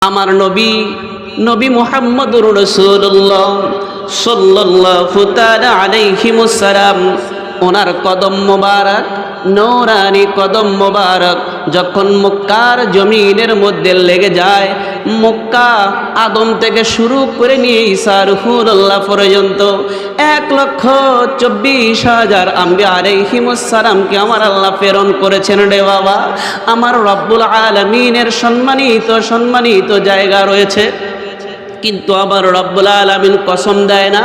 আমার নবী নবী মুহাম্মদুর রাসূলুল্লাহ সাল্লাল্লাহু তাআলা আলাইহি ওয়াসাল্লাম ওনার কদম মোবারক নূরানি কদম মোবারক যখন মক্কার জমিনের মধ্যে লেগে যায়, মক্কা আদম থেকে শুরু করে নিয়ে ঈসা রূহুল্লাহ পর্যন্ত 1,24,000 আম্বিয়া আলাইহিমুস সালামকে আমার আল্লাহ প্রেরণ করেছেন রে বাবা। আমার রব্বুল আলামিনের সম্মানিত জায়গা রয়েছে, কিন্তু আমার রব্বুল আলামিন কসম দেয় না,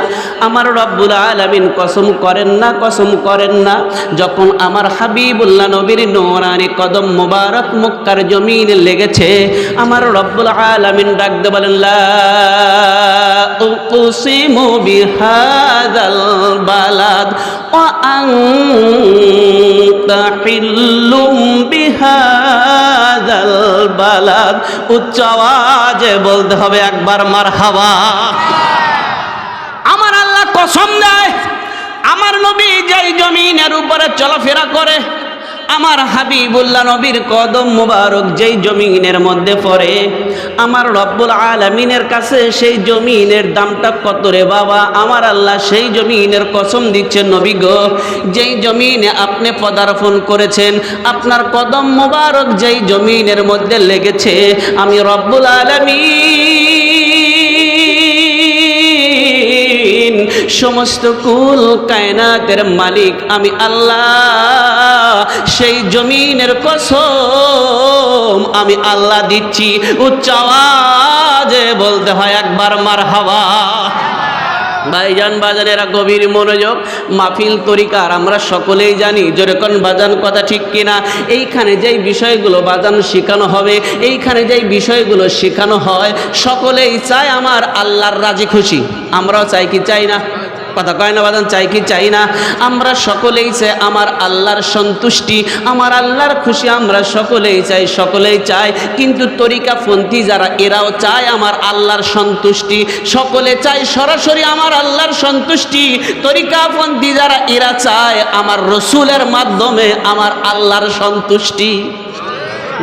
আমার রব্বুল আলামিন কসম করেন না। যখন আমার হাবিবুল্লাহ নবীর নূরানি কদম মোবারক মক্কার জমিনে লেগেছে, আমার রব্বুল আলামিন ডাকতে বলেন, লা উকসিমু বিহাযাল বালাদ ওয়া আনতা হিল্লুম বিহাযাল বালাদ। উচ্চ আওয়াজে বলতে হবে একবার মারহাবা। আমার আল্লাহ কসম দেয়, আমার নবী যেই জমিনের উপরে চলাফেরা করে, আমার হাবিবুল্লাহ নবীর কদম মুবারক যেই জমিনের মধ্যে পড়ে, আমার রব্বুল আলামিনের কাছে সেই জমিনের দামটা কত রে বাবা। আমার আল্লাহ সেই জমিনের কসম দিচ্ছেন, নবী গো, যেই জমিনে আপনি পদার্পণ করেছেন, আপনার কদম মুবারক যেই জমিনের মধ্যে লেগেছে, আমি রব্বুল আলামিন সমস্ত কুল কায়নাতের মালিক আমি আল্লাহ, সেই জমিনের কসম আমি আল্লাহ দিচ্ছি। উচ্চ আওয়াজে বলতে হয় একবার মারহাবা। ভাইজান বাজানেরা গভীর মনোযোগ, মাহফিল তরিকার আমরা সকলেই জানি, যেরকম বাজান কথা ঠিক কিনা। এইখানে যেই বিষয়গুলো বাজান শেখানো হবে, এইখানে যেই বিষয়গুলো শেখানো হয়, সকলেই চায় আমার আল্লাহর রাজি খুশি। আমরাও চাই কি চাই না? কথা কয় না বাজান, চাই কি চাই না? আমরা সকলেই চাই আমার আল্লাহর সন্তুষ্টি, আমার আল্লাহর খুশি, আমরা সকলেই চাই। কিন্তু তরিকাপন্থী যারা, এরাও চায় আমার আল্লাহর সন্তুষ্টি। সকলে চায় সরাসরি আমার আল্লাহর সন্তুষ্টি। তরিকাপন্থী যারা, এরা চায় আমার রসুলের মাধ্যমে আমার আল্লাহর সন্তুষ্টি।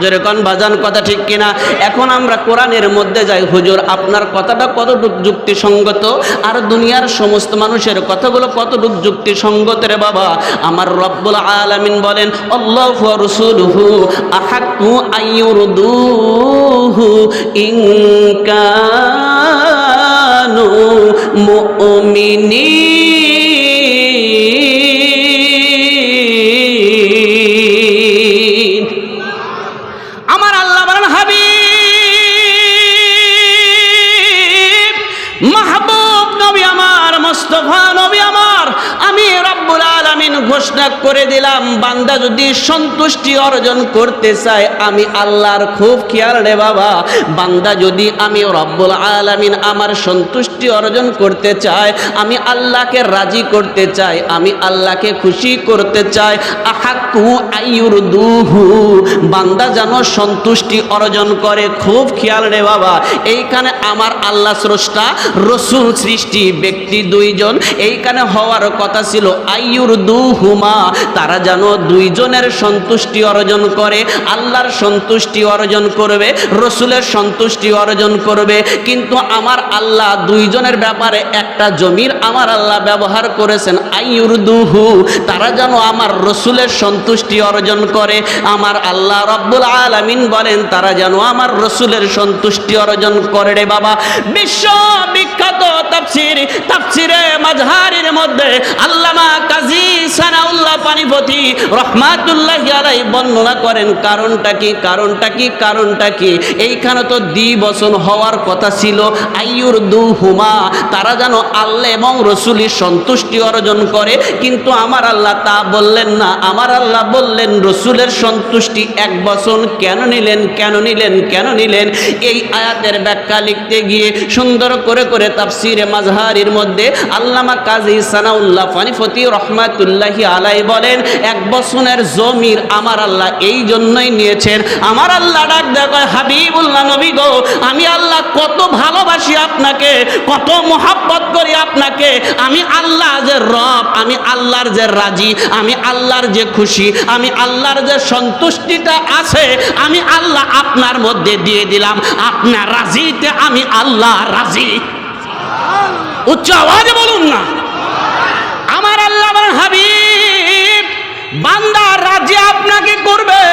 যেরকম বাজান কথা ঠিক কিনা? এখন আমরা কোরআনের মধ্যে যাই, হুজুর আপনার কথাটা কতটুক যুক্তিসঙ্গত, আর দুনিয়ার সমস্ত মানুষের কথাগুলো কতটুক যুক্তিসঙ্গত রে বাবা। আমার রব্বুল আলামিন বলেন, আল্লাহু ওয়া রাসূলুহু আহাক্কু আইয়ুরদুহু ইন কানু মুমিনিন। আমার আল্লাহ বলেন, হাবিব মাহবুব নবী আমার, মুস্তাফা নবী আমার, আমি রব্বুল আলামিন ঘোষণা করে দিলাম, বান্দা যদি সন্তুষ্টি অর্জন করতে চায়, আমি আল্লাহর খুব খেয়াল রে বাবা। বান্দা যদি আমি রব্বুল আলামিন আমার সন্তুষ্টি অর্জন করতে চায়, আমি আল্লাহকে রাজি করতে চাই, আমি আল্লাহকে খুশি করতে চাই, আহাক্কু আইয়ুরদুহু, বান্দা যেন সন্তুষ্টি অর্জন করে। খুব খেয়াল রে বাবা, এইখানে আমার আল্লাহ স্রষ্টা, রসুল সৃষ্টি ব্যক্তি দুইজন, এইখানে হওয়ার কথা ছিল আইয়ুরদুহুমা, তারা যেন দুইজনের সন্তুষ্টি অর্জন করে, আল্লাহর সন্তুষ্টি অর্জন করবে, রসুলের সন্তুষ্টি অর্জন করবে। কিন্তু আমার আল্লাহ দুইজনের ব্যাপারে একটা জমির আমার আল্লাহ ব্যবহার করেছেন আইয়ুরদুহু, তারা যেন আমার রসুলের সন্তুষ্টি অর্জন করে। আমার আল্লাহ রব্বুল আলামিন বলেন, তারা যেন আমার রসুলের সন্তুষ্টি অর্জন করে রে বাবা। বিশ্ব বিখ্যাত তাফসিরে মাযহারের মধ্যে আল্লামা কাজী সানাউল্লাহ পানিপতি রহমাতুল্লাহি আলাইহি বর্ণনা করেন, কারণটা কি এইখানে তো দ্বিবচন হওয়ার কথা ছিল আইয়ুরদুহুমা, তারা যেন আল্লাহ এবং রসুলের সন্তুষ্টি অর্জন করে, কিন্তু আমার আল্লাহ তা বললেন না। আমার আল্লাহ বললেন রসুলের সন্তুষ্টি এক বচন কেন নিলেন? এই আয়াতের ব্যাখ্যা লিখতে গিয়ে সুন্দর করে তাফসিরে মাযহারের মধ্যে আল্লামা কাজী সানাউল্লাহ পানিপতি রহমাতুল্লাহি আলাই বলেন, এক বছরের জমির আমার আল্লাহ এই জন্যই নিয়েছেন। আমার আল্লাহ ডাক দেয়, হাবিবুল্লাহ নবী গো, আমি আল্লাহ কত ভালোবাসি আপনাকে, কত মোহাব্বত করি আপনাকে। আমি আল্লাহ যে রব, আমি আল্লাহর যে রাজি, আমি আল্লাহর যে খুশি, আমি আল্লাহর যে সন্তুষ্টিটা আছে, আমি আল্লাহ আপনার মধ্যে দিয়ে দিলাম। আপনার রাজিতে আমি আল্লাহ রাজি। উচ্চ আওয়াজে বলুন না। আমার আল্লাহ বলেন, হাবিব, বান্দা রাজি আপনাকে করবে,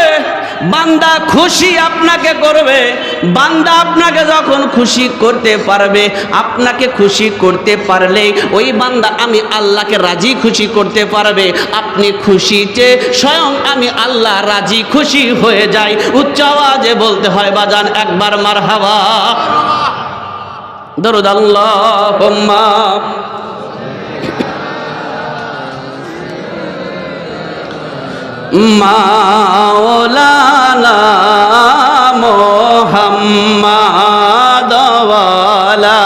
বান্দা খুশি আপনাকে করবে। বান্দা আপনাকে যখন খুশি করতে পারবে, আপনাকে খুশি করতে পারলেই ওই বান্দা আমি আল্লাহকে রাজি খুশি করতে পারবে। আপনি খুশিতে স্বয়ং আমি আল্লাহ রাজি খুশি হয়ে যাই। উচ্চ আওয়াজে বলতে হয় বাজান একবার মারহাবা। দরুদ আল্লাহুম্মা মাওলানা মুহাম্মাদ ওয়ালা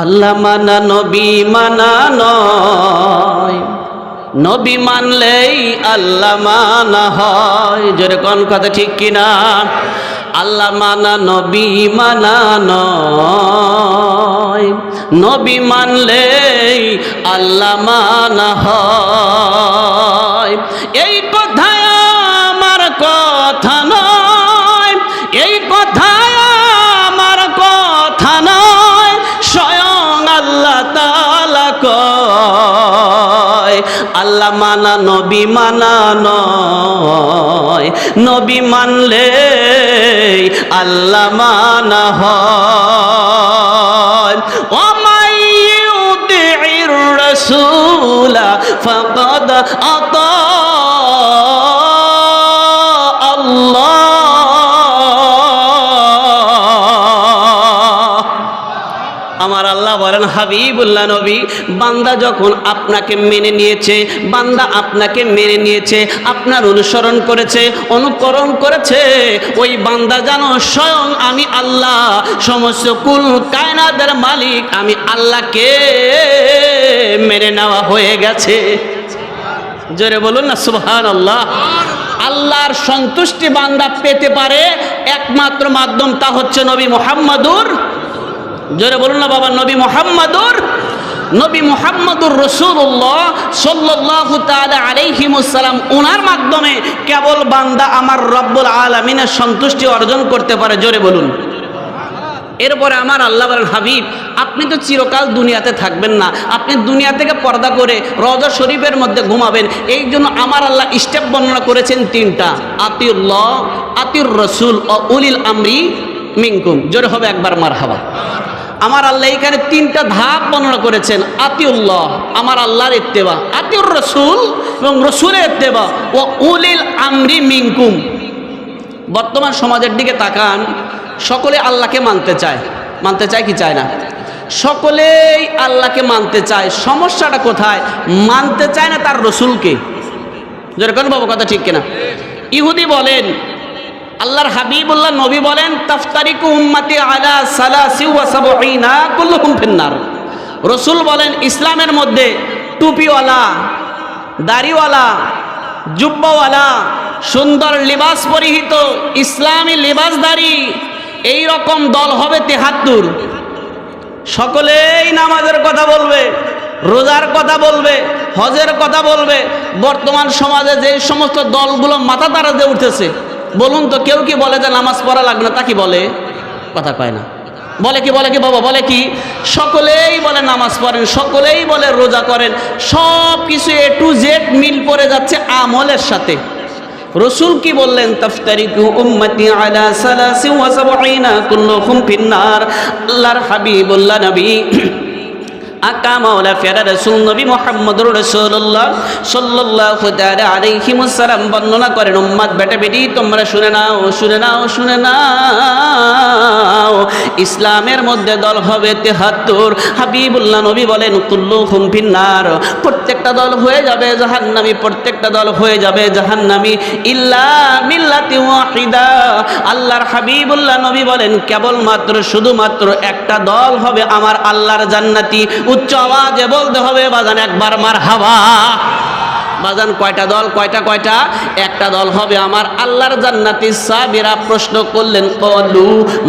আল্লাহ মানা নবী মানা নয়, নবী মানলেই আল্লাহ মানা হয়। জোরে কোন কথা ঠিক কিনা? আল্লাহ মানা নবী মানা নয়, নবী মানলেই আল্লাহ মানা হয়। এই কথায় আমার কথা নয়, এই কথায় আমার কথা নয়, স্বয়ং আল্লাহ তাআলা কয়। আল্লাহ মানা নবী মানা নয়, নবী মানলে আল্লাহ মানা হয়। ও মাইয়ুতির রাসূলা ফাকাদ আতা আল্লাহ। আমার আল্লাহ বলেন, হাবিবুল্লাহ নবী, বান্দা যখন আপনাকে মেনে নিয়েছে, বান্দা আপনাকে মেনে নিয়েছে, আপনার অনুসরণ করেছে, অনুকরণ করেছে, ওই বান্দা জানো স্বয়ং আমি আল্লাহ, সমস্ত কুল কায়নাতের মালিক আমি আল্লাহকে মেনে নেওয়া হয়ে গেছে। জোরে বলুন না সুবহানাল্লাহ। আল্লাহর সন্তুষ্টি বান্দা পেতে পারে একমাত্র মাধ্যম, তা হচ্ছে নবী মুহাম্মাদুর, জোরে বলুন না বাবা, নবী মুহাম্মাদুর রাসূলুল্লাহ সাল্লাল্লাহু তাআলা আলাইহি ওয়াসাল্লাম, ওনার মাধ্যমে কেবল বান্দা আমার রব্বুল আলামিনের সন্তুষ্টি অর্জন করতে পারে। জোরে বলুন। এরপরে আমার আল্লাহ বলেন, হাবিব, আপনি তো চিরকাল দুনিয়াতে থাকবেন না, আপনি দুনিয়া থেকে পর্দা করে রওজা শরীফের মধ্যে ঘুমাবেন। এই জন্য আমার আল্লাহ স্টেপ বর্ণনা করেছেন তিনটা, আতিউল্লাহ, আতিউর রাসূল ও উলিল আমরি মিনকুম। জোরে হবে একবার মারহাবা। আমার আল্লাহ এখানে তিনটা ধাপ বর্ণনা করেছেন। আতিউল্লাহ, আমার আল্লাহর ইত্তেবা, আতিউর রাসূল এবং রাসূলের ইত্তেবা, ও উলিল আমরি মিনকুম। বর্তমান সমাজের দিকে তাকান, সকলে আল্লাহকে মানতে চায় কি চায় না? সকলেই আল্লাহকে মানতে চায়। সমস্যাটা কোথায়? মানতে চায় না তার রাসূলকে। যেরকম বাবু কথা ঠিক কিনা? ইহুদি বলেন, আল্লাহর হাবিবুল্লাহ নবী বলেন, তাফতারিকু উম্মতি আলা সালাসি ওয়া সাবঈনা কুল্লুহুম ফিন্নার। রাসূল বলেন, ইসলামের মধ্যে টুপিওয়ালা, দাড়িওয়ালা, জুব্বাওয়ালা, সুন্দর লিবাস পরিহিত, ইসলামী লিবাসধারী, এই রকম দল হবে ৭৩। সকলেই নামাজের কথা বলবে, রোজার কথা বলবে, হজের কথা বলবে। বর্তমান সমাজে যে সমস্ত দলগুলো মাথা তারা দিয়ে উঠেছে, বলুন তো কেউ কি বলে যে নামাজ পড়া লাগবে না? তা কি বলে? কথা কয় না। বলে কি বাবা, বলে কি? সকলেই বলে নামাজ পড়েন, সকলেই বলে রোজা করেন, সব কিছু এ টু জেড মিল পড়ে যাচ্ছে আমলের সাথে। রাসূল কি বললেন? তাফতারিকু উম্মতি আলা সালাসি ওয়া সাবঈনা কুল্লুহুম ফিন্নার। আল্লাহর হাবিবুল্লাহ নবী আকা মাওলা ফেরা রাসূল নবী মুহাম্মদুর রাসূলুল্লাহ সাল্লাল্লাহু তাআলা আলাইহি ওয়াসাল্লাম বর্ণনা করেন, উম্মত বেটা বেটি তোমরা শুনে নাও, শুনে নাও, শুনে নাও, ইসলামের মধ্যে দল হবে 73। হাবিবুল্লাহ নবী বলেন কুল্লুহুম ফিন্নার, প্রত্যেকটা দল হয়ে যাবে জাহান্নামী, প্রত্যেকটা দল হয়ে যাবে জাহান্নামী, ইল্লা মিল্লাতি ওয়াহিদা। আল্লাহর হাবিবুল্লাহ নবী বলেন কেবলমাত্র শুধুমাত্র একটা দল হবে আমার আল্লাহর জান্নাতি। উচ্চ আওয়াজে বলতে হবে বাজান একবার মারহাবা। বাজান কয়টা দল? কয়টা? একটা দল হবে আমার আল্লাহর জান্নাতি। সাহাবীরা প্রশ্ন করলেন কলু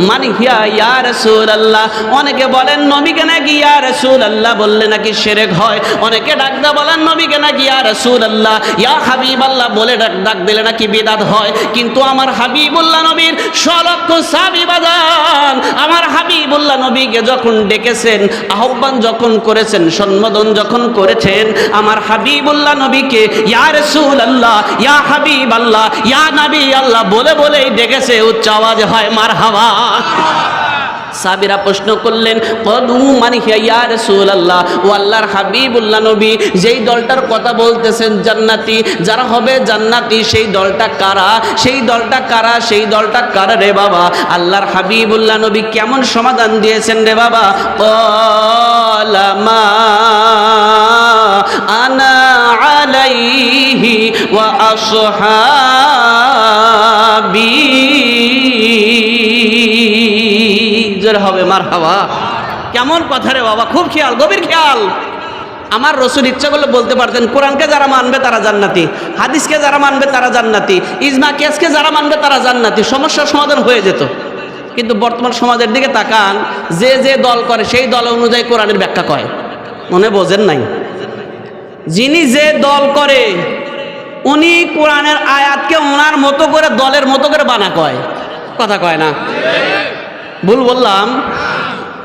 মান হিয়া ইয়া রাসূলুল্লাহ, অনেকে বলেন নবীকে নাকি ইয়া রাসূলুল্লাহ বললে নাকি শিরক হয়, অনেকে ডাকদা বলেন নবীকে নাকি ইয়া রাসূলুল্লাহ ইয়া হাবিবাল্লাহ বলে ডাক দিলে নাকি বিদআত হয়। কিন্তু আমার হাবিবুল্লাহ নবীর সলক্ষ সাহাবী বাজান আমার হাবিবুল্লাহ নবীকে যখন ডেকেছেন, আহ্বান যখন করেছেন, সম্বোধন যখন করেছেন, আমার হাবিবুল্লাহ নবীকে ইয়া রাসূলুল্লাহ ইয়া হাবিবাল্লাহ ইয়া নবী আল্লাহ বলে বলেই ডেকেছে। উচ্চ আওয়াজে হয় মারহাবা। সাহাবীরা প্রশ্ন করলেন কলু মান হিয়া ইয়া রাসূলুল্লাহ, ও আল্লাহর হাবিবুল্লাহ নবী যেই দলটার কথা বলতেছেন জান্নাতি, যারা হবে জান্নাতি, সেই দলটা কারা? সেই দলটা কারা? সেই দলটা কারা রে বাবা? আল্লাহর হাবিবুল্লাহ নবী কেমন সমাধান দিয়েছেন রে বাবা? ক্বালা মা আনা আলাইহি ওয়া আসহাবি। হবে মারহাবা। কেমন কথা রে বাবা, খুব খেয়াল, গভীর খেয়াল। আমার রসুল ইচ্ছা করলে বলতে পারতেন কোরআনকে যারা মানবে তারা জান্নাতি, হাদিসকে যারা মানবে তারা জান্নাতি, ইজমা কিয়াসকে যারা মানবে তারা জান্নাতি, সমস্যার সমাধান হয়ে যেত। কিন্তু বর্তমান সমাজের দিকে তাকান, যে যে দল করে সেই দল অনুযায়ী কোরআনের ব্যাখ্যা কয়। মনে বোঝেন নাই? যিনি যে দল করে উনি কোরআনের আয়াতকে ওনার মতো করে দলের মতো করে বানা কয়, কথা কয় না? ভুল বললাম?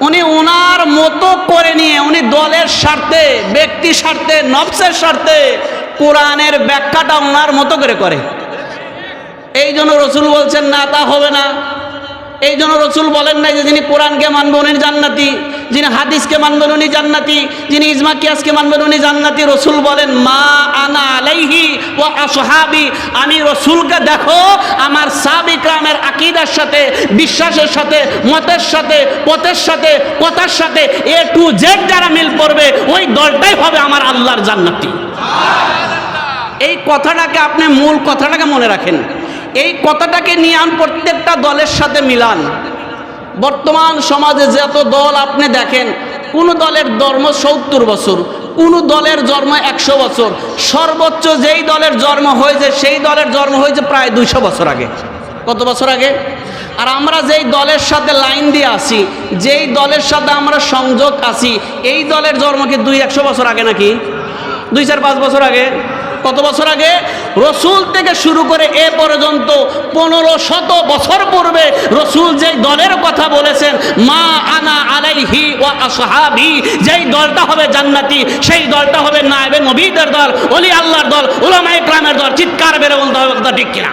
উনি ওনার মতো করে নিয়ে উনি দলের স্বার্থে, ব্যক্তি স্বার্থে, নফসের স্বার্থে কোরআনের ব্যাখ্যাটা ওনার মতো করে। এই জন্য রসুল বলছেন না তা হবে না। এই জন্য রসুল বলেন নাই যে যিনি কোরআনকে মানবেন উনি জান্নাতি, যিনি হাদিসকে মানবেন উনি জান্নাতি, যিনি ইজমা কিয়াসকে মানবেন উনি জান্নাতি। রসুল বলেন মা আনা আলাইহি ওয়া আসহাবি, আমি রসুলকে দেখো আমার সাহাবা ইকরামের আকীদার সাথে, বিশ্বাসের সাথে, মতের সাথে, পথের সাথে, কথার সাথে এ টু জেড যারা মিল পড়বে ওই দলটাই হবে আমার আল্লাহর জান্নাতি। এই কথাটাকে আপনি মূল কথাটাকে মনে রাখেন, এই কথাটাকে নিয়ে প্রত্যেকটা দলের সাথে মিলান। বর্তমান সমাজে যত দল আপনি দেখেন, কোন দলের জন্ম 70 বছর, কোন দলের জন্ম 100 বছর, সর্বোচ্চ যেই দলের জন্ম হয়েছে সেই দলের জন্ম হয়েছে প্রায় 200 বছর আগে। কত বছর আগে? আর আমরা যেই দলের সাথে লাইন দিয়ে আসি, যেই দলের সাথে আমরা সংযোগ আছি, এই দলের জন্ম কি 200-100 বছর আগে নাকি? 2-4-5 বছর আগে। কত বছর আগে? রসুল থেকে শুরু করে এ পর্যন্ত 1500 বছর পূর্বে রসুল যেই দলের কথা বলেছেন মা আনা আলাইহি ওয়া আসহাবি, যেই দলটা হবে জান্নাতি, সেই দলটা হবে নায়েবে নবীদের দল, ওলি আল্লাহর দল, উলামায়ে কেরামের দল। চিৎকার বেড়ে বলতে হবে কথা ঠিক কিনা?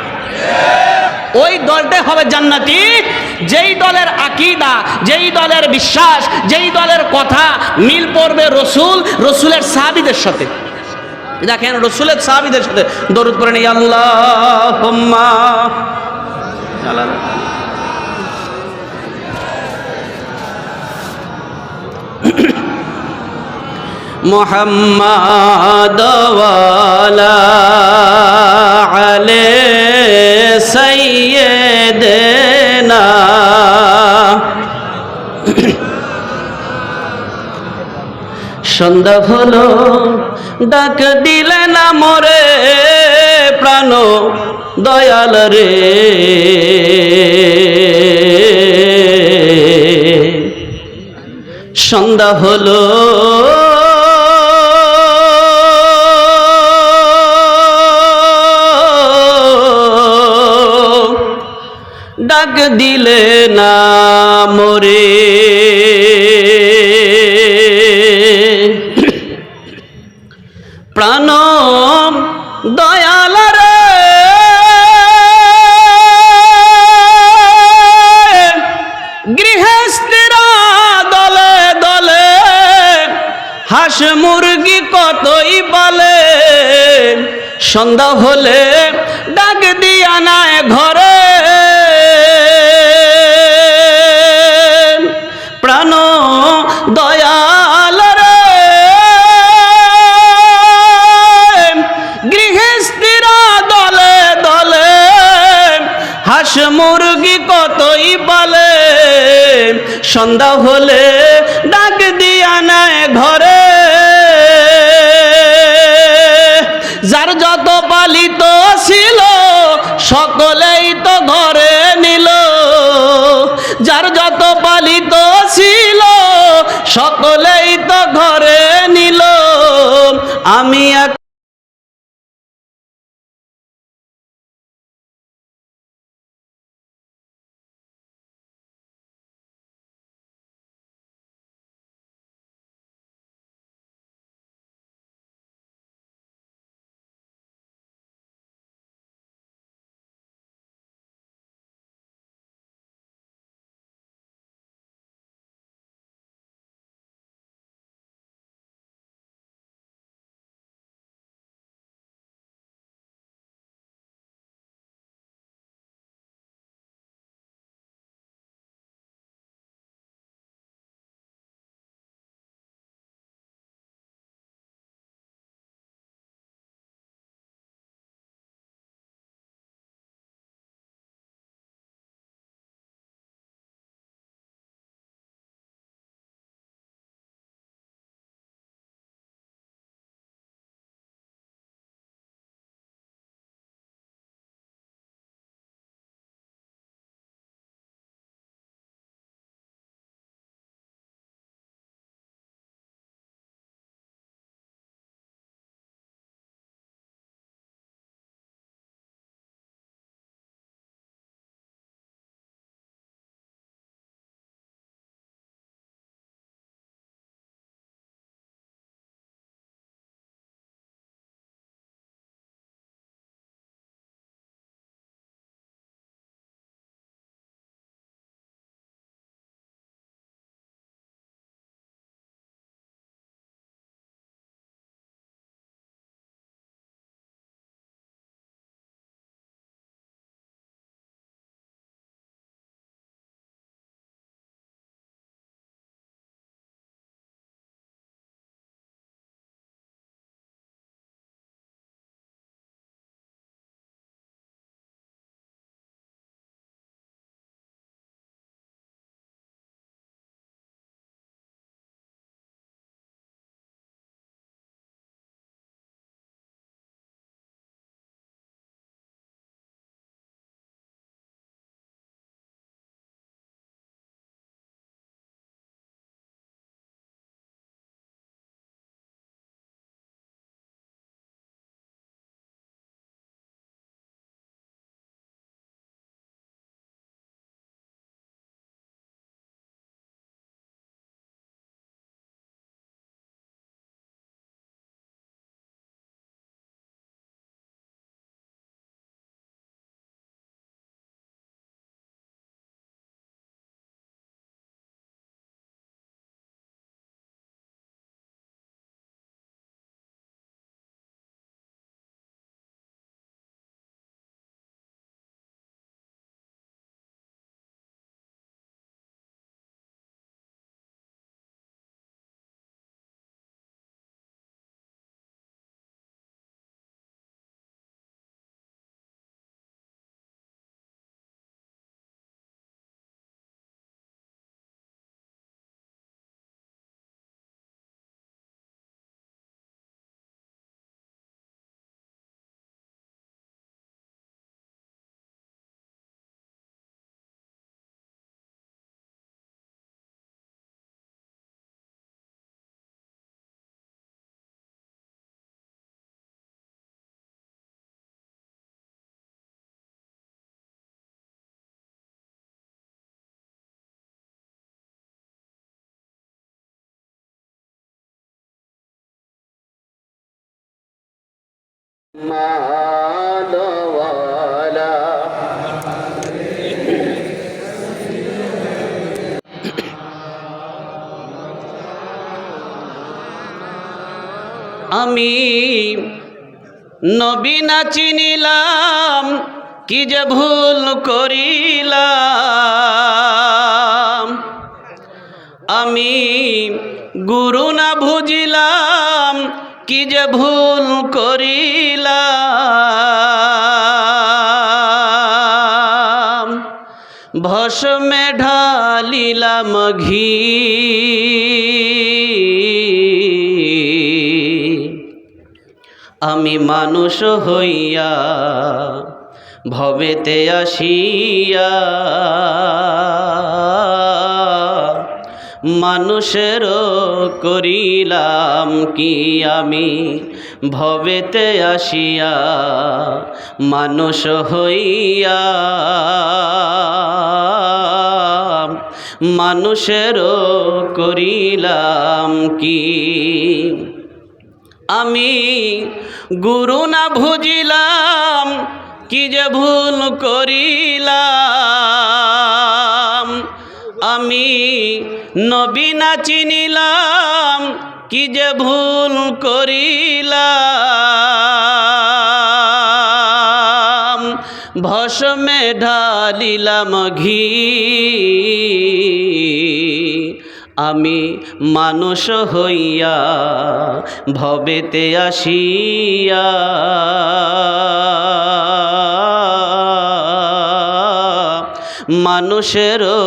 ওই দলটাই হবে জান্নাতি যেই দলের আকীদা, যেই দলের বিশ্বাস, যেই দলের কথা মিল পড়বে রসুলের সাহাবীদের সাথে। দেখেন রসুলের সাহাবীদের সাথে দরুদ পড়েন আল্লাহুম্মা মুহাম্মাদ ওয়ালা আলে সাইয়্যিদিনা। সন্ধ্যা হলো ডাক দিলে না মোরে প্রাণ দয়াল রে, সন্ধ্যা হলো ডাক দিলে না মোরে, প্রাণ দয়াল রে, গৃহস্থিরা দলে দলে হাঁস মুরগি কতই বলে, সন্ধ্যা হলে ডাক দিয়া নেয় ঘরে। প্রাণ দয়াল রে গৃহস্থিরা দলে দলে, হাঁস মুরগি কতই বলে, সন্ধ্যা হলে ডাক দিয়া নেয় ঘরে। যার যত পালিত ছিল সকলেই তো ঘরে নিল, যার যত পালিত ছিল সকলেই তো ঘরে নিল। আমি এক মানওয়ালা আমি নবী না চিনিলাম কি যে ভুল করিলাম, আমি গুরু না বুঝিলাম কি যে ভুল করিলাম, ভস্মে ঢালিলাম ঘি আমি মানুষ হইয়া ভবেতে আসিয়া মানুষেরও করিলাম কি আমি ভবেতে আসিয়া মানুষ হইয়া মানুষেরও করিলাম কি। আমি গুরু না বুঝিলাম কি যে ভুল করিলাম, আমি নবী না চিনিলাম কি যে ভুল করিলাম, ভস্মে ঢালিলাম ঘি আমি মানুষ হইয়া ভবেতে আসিয়া মানুষেরও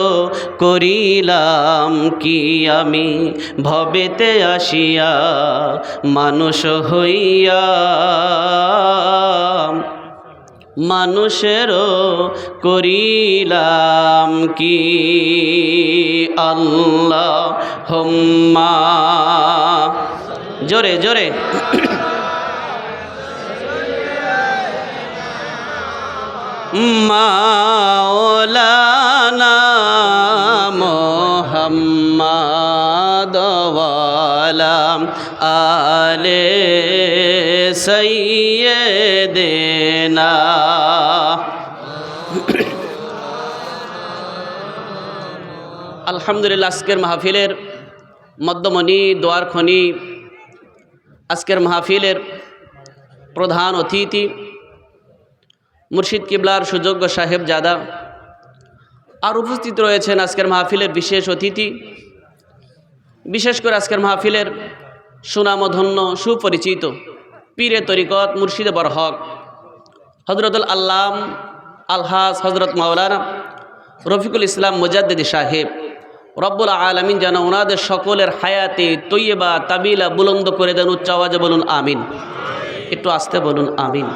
করিলাম কি আমি ভবেতে আসিয়া মানুষ হইয়া মানুষেরও করিলাম কি। আল্লাহুম্মা জোরে জোরে মাওলানা মুহাম্মদ ওয়ালা আলে সাইয়্যিদিনা। আলহামদুলিল্লাহ, আজকের মাহফিলের মধ্যমণি দোয়ার খনি, আজকের মাহফিলের প্রধান অতিথি মুর্শিদ কিবলার সুযোগ্য সাহেবজাদা, আর উপস্থিত রয়েছেন আজকের মাহফিলের বিশেষ অতিথি, বিশেষ করে আজকের মাহফিলের সুনামধন্য সুপরিচিত পীরে তরিকত মুর্শিদে বরহক হজরতুল আল্লাম আলহাজ হজরত মাওলানা রফিকুল ইসলাম মুজাদ্দিদি সাহেব, রব্বুল আলামিন যেন ওনাদের সকলের হায়াতে তৈয়বা তাবিলা বুলন্দ করে দেন। উচ্চ আওয়াজে বলুন আমিন, একটু আস্তে বলুন আমিন।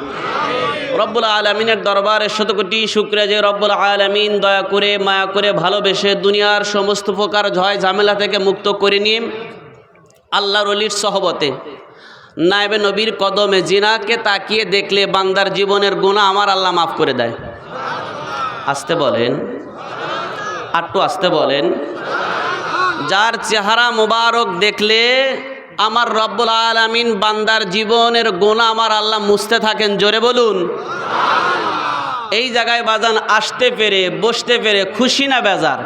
রব্বুল আলামিনের দরবারে শতকোটি শুকরিয়া যে রব্বুল আলামিন দয়া করে মায়া করে ভালোবেসে দুনিয়ার সমস্ত প্রকার ঝয় ঝামেলা থেকে মুক্ত করে নিয়ে আল্লাহর ওলির সহবতে নায়েবে নবীর কদমে জিনাকে তাকিয়ে দেখলে বান্দার জীবনের গুনাহ আমার আল্লাহ মাফ করে দেয়। আস্তে বলেন, আটটু আস্তে বলেন। যার চেহারা মোবারক দেখলে আমার রব্বুল আলামিন বান্দার জীবনের গুনাহ আমার আল্লাহ মুছতে থাকেন। জোরে বলুন। এই জায়গায় বাজান আসতে পেরে বসতে পেরে খুশি না বেজার?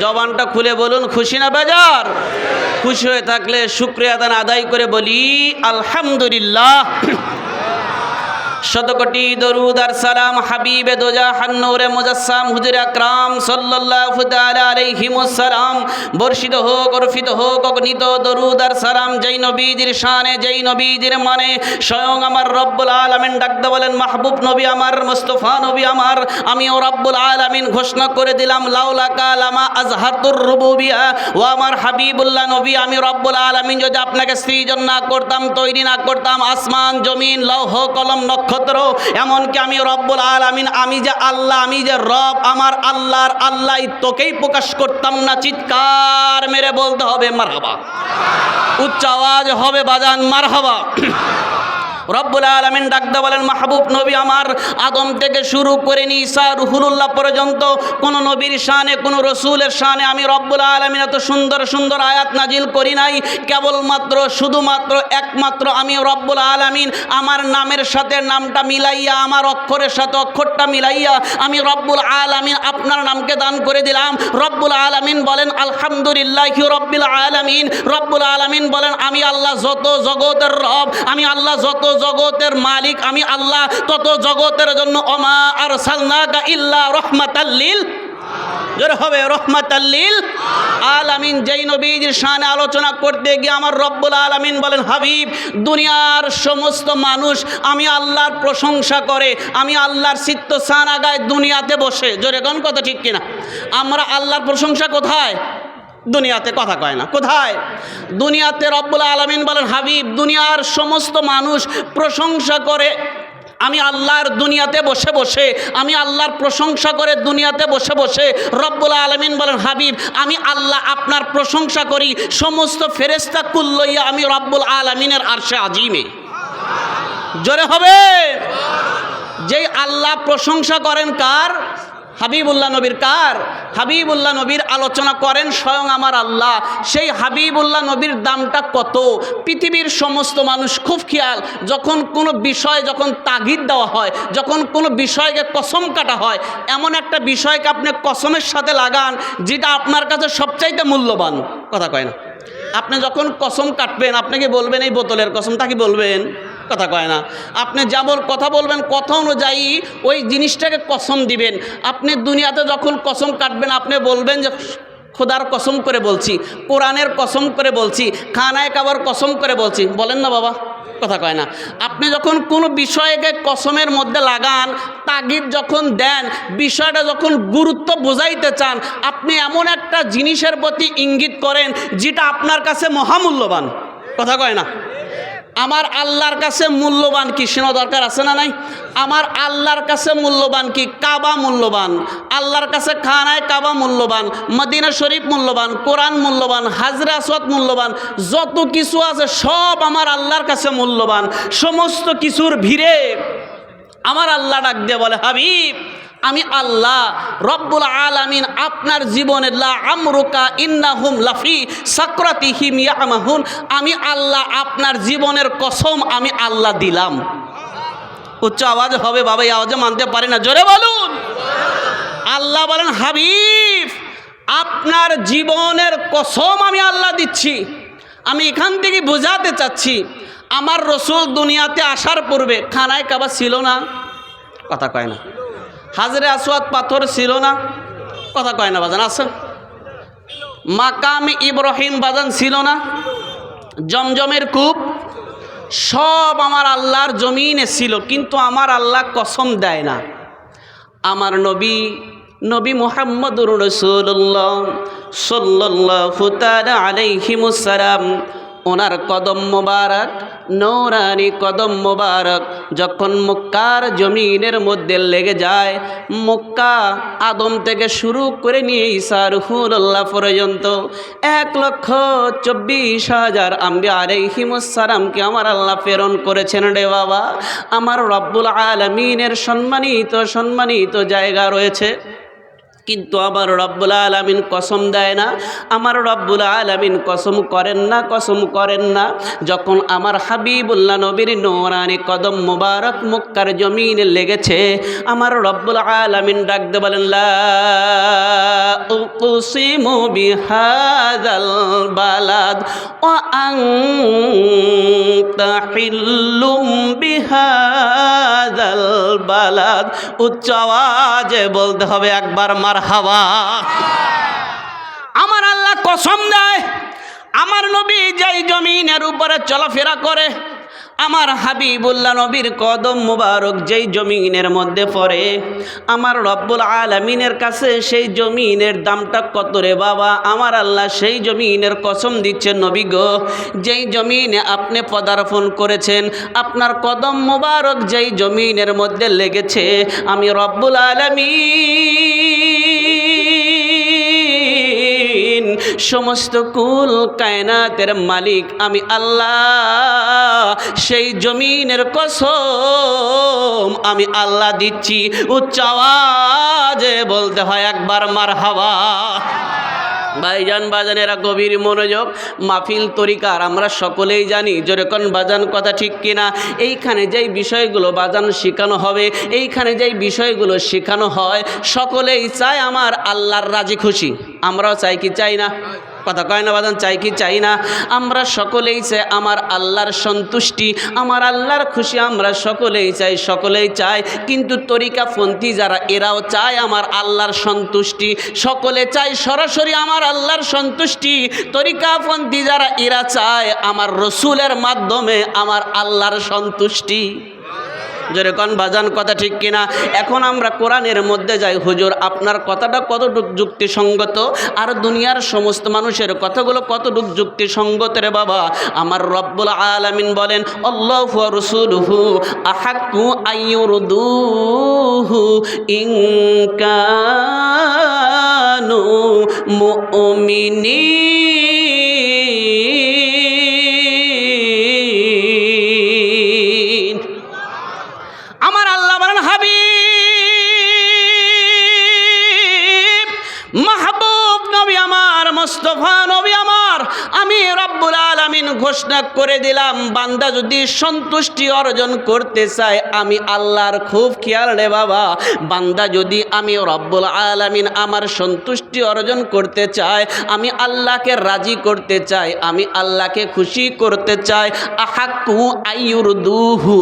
জবানটা খুলে বলুন, খুশি না বেজার? খুশি হয়ে থাকলে শুকরিয়া আদায় করে বলি আলহামদুলিল্লাহ। শতকোটি দরুদ আর সালাম হাবিবে দোজাহান নূরে মুজাসসাম হুজুর আকরাম সাল্লাল্লাহু তাআলা আলাইহি ওয়াসাল্লাম বর্ষিত হোক, অর্পিত হোক অগণিত দরুদ আর সালাম যেই নবীজির শানে, যেই নবীজির মানে স্বয়ং আমার রব্বুল আলামিন ডাকতে বলেন মাহবুব নবী আমার, মুস্তাফা নবী আমার। আমিও রব্বুল আলামিন ঘোষণা করে দিলাম লাউলাকা লামা আজহারতুর রুবুবিয়া। ও আমার হাবিবুল্লাহ নবী, আমি রব্বুল আলামিন যদি আপনাকে সৃজন না করতাম, তৈরি না করতাম, আসমান জমিন লৌহ কলম নক্ষত্র, এমনকি আমি রব্বুল আলামিন, আমি যে আল্লাহ, আমি যে রব, আমার আল্লাহর আল্লাহ তোকেই প্রকাশ করতাম না। চিৎকার মেরে বলতে হবে মারহাবা, উচ্চ আওয়াজ হবে বাজান মারহাবা। রব্বুল আলামিন ডাকতে বলেন, মাহবুব নবী আমার, আদম থেকে শুরু করে নিয়ে ঈসা রুহুল্লাহ পর্যন্ত কোন নবীর শানে, কোন রসুলের শানে আমি রব্বুল আলামিন এত সুন্দর সুন্দর আয়াত নাজিল করি নাই। কেবলমাত্র শুধুমাত্র একমাত্র আমি রব্বুল আলামিন আমার নামের সাথে নামটা মিলাইয়া, আমার অক্ষরের সাথে অক্ষরটা মিলাইয়া আমি রব্বুল আলামিন আপনার নামকে দান করে দিলাম। রব্বুল আলামিন বলেন আলহামদুলিল্লাহি রব্বিল আলামিন। রব্বুল আলামিন বলেন আমি আল্লাহ যত জগতের রব, আমি আল্লাহ যত জগতের মালিক, আমি আল্লাহ তত জগতের জন্য ওমা আরসালনাকা ইল্লা রাহমাতাল লিল, জোরে হবে রাহমাতাল লিল আলামিন। যেই নবীর শানে আলোচনা করতে গিয়ে আমার রব্বুল আলামিন বলেন, হাবিব, দুনিয়ার সমস্ত মানুষ আমি আল্লাহর প্রশংসা করে, আমি আল্লাহর চিত্ত সানা গায় দুনিয়াতে বসে। জোরে কোন কথা ঠিক কিনা? আমরা আল্লাহর প্রশংসা কোথায়? দুনিয়াতে। কথা কয় না, কোথায়? দুনিয়াতে। রব্বুল আলামিন বলেন, হাবিব, দুনিয়ার সমস্ত মানুষ প্রশংসা করে আমি আল্লাহর দুনিয়াতে বসে বসে, আমি আল্লাহর প্রশংসা করে দুনিয়াতে বসে বসে। রব্বুল আলামিন বলেন, হাবিব, আমি আল্লাহ আপনার প্রশংসা করি সমস্ত ফেরেশতা কুল লইয়া আমি রব্বুল আলামিনের আরশে আজিমে। জোরে হবে। যেই আল্লাহ প্রশংসা করেন কার? হাবিবুল্লাহ নবীর। কার? হাবিবুল্লাহ নবীর আলোচনা করেন স্বয়ং আমার আল্লাহ। সেই হাবিবুল্লাহ নবীর দামটা কত পৃথিবীর সমস্ত মানুষ খুব খেয়াল। যখন কোনো বিষয় যখন তাগিদ দেওয়া হয়, যখন কোনো বিষয়কে কসম কাটা হয়, এমন একটা বিষয়কে আপনি কসমের সাথে লাগান যেটা আপনার কাছে সবচাইতে মূল্যবান। কথা কয় না? আপনি যখন কসম কাটবেন, আপনাকে বলবেন এই বোতলের কসম, তাকে বলবেন? কথা কয় না? আপনি যেমন কথা বলবেন, কথা অনুযায়ী ওই জিনিসটাকে কসম দিবেন। আপনি দুনিয়াতে যখন কসম কাটবেন, আপনি বলবেন যে খোদার কসম করে বলছি, কোরআনের কসম করে বলছি, খানায় কাবার কসম করে বলছি। বলেন না বাবা? কথা কয় না? আপনি যখন কোনো বিষয়কে কসমের মধ্যে লাগান, তাগিদ যখন দেন, বিষয়টা যখন গুরুত্ব বোঝাইতে চান, আপনি এমন একটা জিনিসের প্রতি ইঙ্গিত করেন যেটা আপনার কাছে মহামূল্যবান। কথা কয় না? আমার আল্লাহর কাছে মূল্যবান কি শোনা দরকার আছে না নাই? আমার আল্লাহর কাছে মূল্যবান কি? কাবা মূল্যবান আল্লাহর কাছে, খানায় কাবা মূল্যবান, মদিনা শরীফ মূল্যবান, কোরআন মূল্যবান, হাজরা আসওয়াদ মূল্যবান, যত কিছু আছে সব আমার আল্লাহর কাছে মূল্যবান। সমস্ত কিছুর ভিড়ে আমার আল্লাহ ডাক দিয়ে বলে, হাবিব, আমি আল্লাহ রব্বুল আলামিন আপনার জীবনে লা আমরুকা ইন্নাহুম লাফি সাকরাতিহিম ইয়ামাহুন, আমি আল্লাহ আপনার জীবনের কসম আমি আল্লাহ দিলাম। উচ্চ আওয়াজ হবে বাবা, এই আওয়াজে মানতে পারি না, জোরে বলুন। আল্লাহ বলেন, হাবিব, আপনার জীবনের কসম আমি আল্লাহ দিচ্ছি। আমি এখান থেকে বোঝাতে চাচ্ছি, আমার রসুল দুনিয়াতে আসার পূর্বে খানায় কাবা ছিল না। কথা কয় না? হাজরে আসওয়াদ পাথর ছিল না। কথা কয় না বাজান? আছে। মাকাম ইব্রাহিম বাজান ছিল না। জমজমের কূপ সব আমার আল্লাহর জমিনে ছিল, কিন্তু আমার আল্লাহ কসম দেয় না। আমার নবী মুহাম্মদুর রাসূলুল্লাহ সাল্লাল্লাহু তাআলা আলাইহি ওয়াসাল্লাম, ওনার কদম মোবারক, নূরানি কদম মোবারক যখন মক্কার জমিনের মধ্যে লেগে যায়, মক্কা আদম থেকে শুরু করে নিয়ে ঈসা রুহুল্লাহ পর্যন্ত 1,24,000 আম্বিয়া আলাইহিমুস সালামকে আমার আল্লাহ প্রেরণ করেছেন। রে বাবা, আমার রব্বুল আলামিনের সম্মানিত জায়গা রয়েছে, কিন্তু আমার রব্বুল আলামিন কসম দেয় না। আমার রব্বুল আলামিন কসম করেন না। যখন আমার হাবিবুল্লাহ নবীর নূরানি কদম মুবারক মক্কার জমিনে লেগেছে, আমার রব্বুল আলামিন ডাক দিয়ে বলেন, লা উকসিমু বিহাযাল বালাদ ওয়া আনতা হিল্লুম বিহাযাল বালাদ। উচ্চ আওয়াজে বলতে হবে একবার মারহাবা। আমার আল্লাহ কসম দেয়, আমার নবী যেই জমিনের উপরে চলাফেরা করে, আমার হাবিবুল্লাহ নবীর কদম মুবারক যেই জমিনের মধ্যে পড়ে, আমার রব্বুল আলামিনের কাছে সেই জমিনের দামটা কত রে বাবা। আমার আল্লাহ সেই জমিনের কসম দিচ্ছেন, নবী গো, যেই জমিনে আপনি পদার্পণ করেছেন, আপনার কদম মুবারক যেই জমিনের মধ্যে লেগেছে, আমি রব্বুল আলামিন সমস্ত কুল কায়নাতের মালিক আমি আল্লাহ, সেই জমিনের কসম আমি আল্লাহ দিচ্ছি। উচ্চ আওয়াজে বলতে হয় একবার মারহাবা। ভাইজান বাজানেরা গভীর মনোযোগ, মাহফিল তরিকার আমরা সকলেই জানি, যেরকম বাজান কথা ঠিক কিনা। এইখানে যেই বিষয়গুলো বাজান শেখানো হবে, এইখানে যেই বিষয়গুলো শেখানো হয়, সকলেই চায় আমার আল্লাহর রাজি খুশি। আমরাও চাই কি চাই না? কথা কয় না বাজান, চাই কি চাই না? আমরা সকলেই চাই আমার আল্লাহর সন্তুষ্টি, আমার আল্লাহর খুশি আমরা সকলেই চাই, সকলেই চাই। কিন্তু তরিকাপন্থী যারা এরাও চায় আমার আল্লাহর সন্তুষ্টি, সকলে চায় সরাসরি আমার আল্লাহর সন্তুষ্টি। তরিকাপন্থী যারা এরা চায় আমার রসুলের মাধ্যমে আমার আল্লাহর সন্তুষ্টি। যেরকম বাজান কথা ঠিক কিনা। এখন আমরা কোরআনের মধ্যে যাই, হুজুর আপনার কথাটা কতটুকু যুক্তিসঙ্গত, আর দুনিয়ার সমস্ত মানুষের কথাগুলো কতটুকু যুক্তিসঙ্গত রে বাবা। আমার রব্বুল আলামিন বলেন আল্লাহু ওয়া রাসূলুহু আহাক্কু আইয়ুরদুহু ইন কানু মুমিনিন। আমার আল্লাহ বলেন হাবিব মাহবুব নবী আমার, মুস্তাফা নবী আমার, আমি রব্বুল আলামিন ঘোষণা করে দিলাম, বান্দা যদি সন্তুষ্টি অর্জন করতে চায় আমি আল্লাহর খুব খেয়াল রে বাবা। বান্দা যদি আমি রব্বুল আলামিন আমার সন্তুষ্টি অর্জন করতে চায়, আমি আল্লাহকে রাজি করতে চাই, আমি আল্লাহকে খুশি করতে চাই, আহাক্কু আইয়ুরদুহু,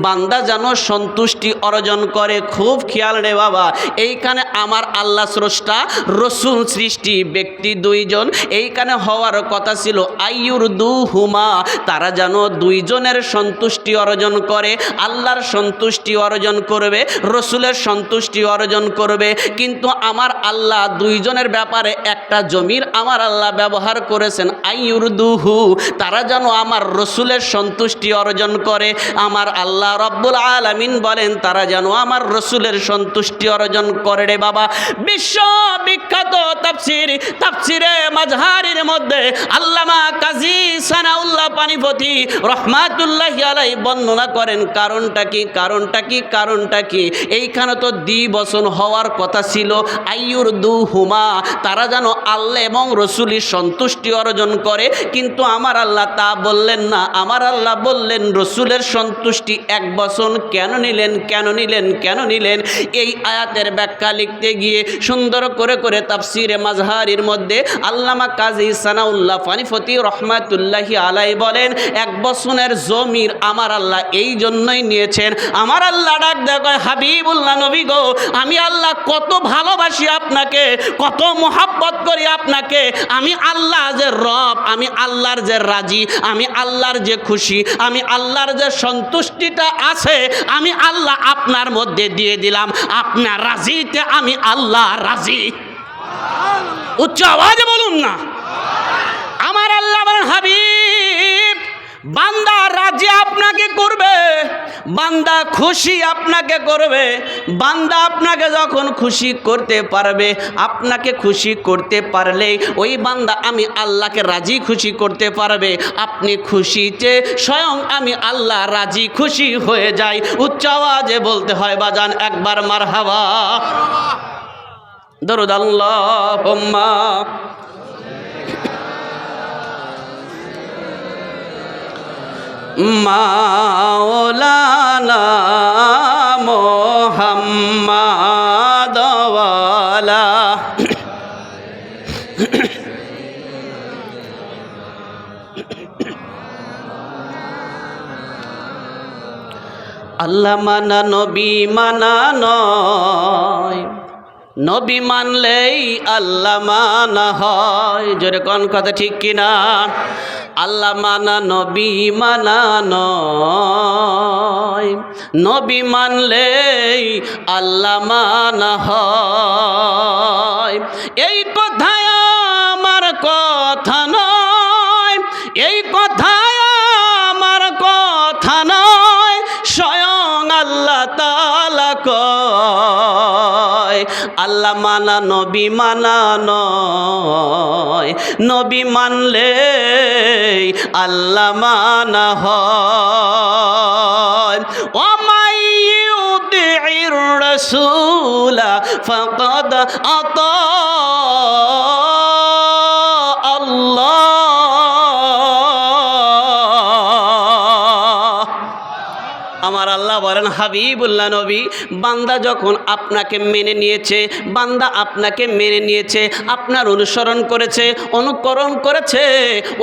বান্দা যেন সন্তুষ্টি অর্জন করে। খুব খেয়াল রে বাবা, এইখানে আমার আল্লাহ স্রষ্টা, রসুল সৃষ্টি ব্যক্তি দুইজন, এইখানে হওয়ার কথা ছিল আইয়ুরদুহুমা, তারা যেন দুইজনের সন্তুষ্টি অর্জন করে, আল্লাহর সন্তুষ্টি অর্জন করবে, রসুলের সন্তুষ্টি অর্জন করবে। কিন্তু আমার আল্লাহ দুইজনের ব্যাপারে একটা জমির আমার আল্লাহ ব্যবহার করেছেন আইয়ুরদুহু, তারা যেন আমার রসুলের সন্তুষ্টি অর্জন করে। আমার আল্লাহ রব্বুল আলামিন বলেন তারা যেন আমার রসুলের সন্তুষ্টি অর্জন করে রে বাবা। বিশ্ব বিখ্যাত তাফসিরে মাযহারির মধ্যে আল্লামা কাজী সানাউল্লাহ পানিপতি রহমাতুল্লাহি আলাইহি বর্ণনা করেন কারণটা কি, কারণটা কি, কারণটা কি। এইখানে তো দ্বিবচন হওয়ার কথা ছিল আইয়ুরদুহুমা, তারা যেন আল্লাহ এবং রসুলের সন্তুষ্টি অর্জন করে, কিন্তু আমার আল্লাহ তা বললেন না। আমার আল্লাহ বললেন রসুলের সন্তুষ্টি এক বচন কেন নিলেন, কেন নিলেন, কেন নিলেন? এই আয়াতের ব্যাখ্যা লিখতে গিয়ে সুন্দর করে করে তাফসিরে মাযহারির মধ্যে আল্লামা কাজী সানাউল্লাহ পানিপতি রহমাতুল্লাহি আলাইহি বলেন এক বচনের জমির আমার আল্লাহ এই জন্যই নিয়েছেন। আমার আল্লাহ ডাক দেয় কয় হাবিবুল্লাহ নবী গো, আমি আল্লাহ কত ভালোবাসি আপনাকে, কত মোহাব্বত করি আপনাকে। আমি আল্লাহ যে রব, আমি আল্লাহর যে রাজি, আমি আল্লাহর যে খুশি, আমি আল্লাহর যে সন্তুষ্টিটা আছে, আমি আল্লাহ আপনার মধ্যে দিয়ে দিলাম। আপনার রাজিতে আমি আল্লাহ রাজি। উচ্চ আওয়াজে বলুন না। আমার আল্লাহ বলেন হাবিব, বান্দা রাজি আপনাকে করবে, বান্দা খুশি আপনাকে করবে। বান্দা আপনাকে যখন খুশি করতে পারবে, আপনাকে খুশি করতে পারলে ওই বান্দা আমি আল্লাহকে রাজি খুশি করতে পারবে। আপনি খুশিতে স্বয়ং আমি আল্লাহ রাজি খুশি হয়ে যাই। উচ্চ আওয়াজে বলতে হয় বাজান একবার মারহাবা। দরুদ আল্লাহুম্মা মাওলানা মুহাম্মাদ ওয়ালা আল্লাহ মানা নবী মানা নয়, নবী মানলেই আল্লাহ মানা হয়। জোরে কোন কথা ঠিক কিনা? আল্লাহ মানা নবী মানা নয়, নবী মানলেই আল্লাহ মানা হয়। এই কথায় আমার কথা নয়, এই কথায় আমার কথা নয়, স্বয়ং আল্লাহ তাআলা কয় হয়, আল্লাহ মানা নবী মানা নয়, নবী মানলে আল্লাহ মানা হয়। ওমাই ইউতিইর রাসূলা ফাকাদ আতা আল্লাহ। আমার আল্লাহ বলেন, হাবিবুল্লাহ নবী, বান্দা যখন আপনাকে মেনে নিয়েছে, বান্দা আপনাকে মেনে নিয়েছে, আপনার অনুসরণ করেছে, অনুকরণ করেছে,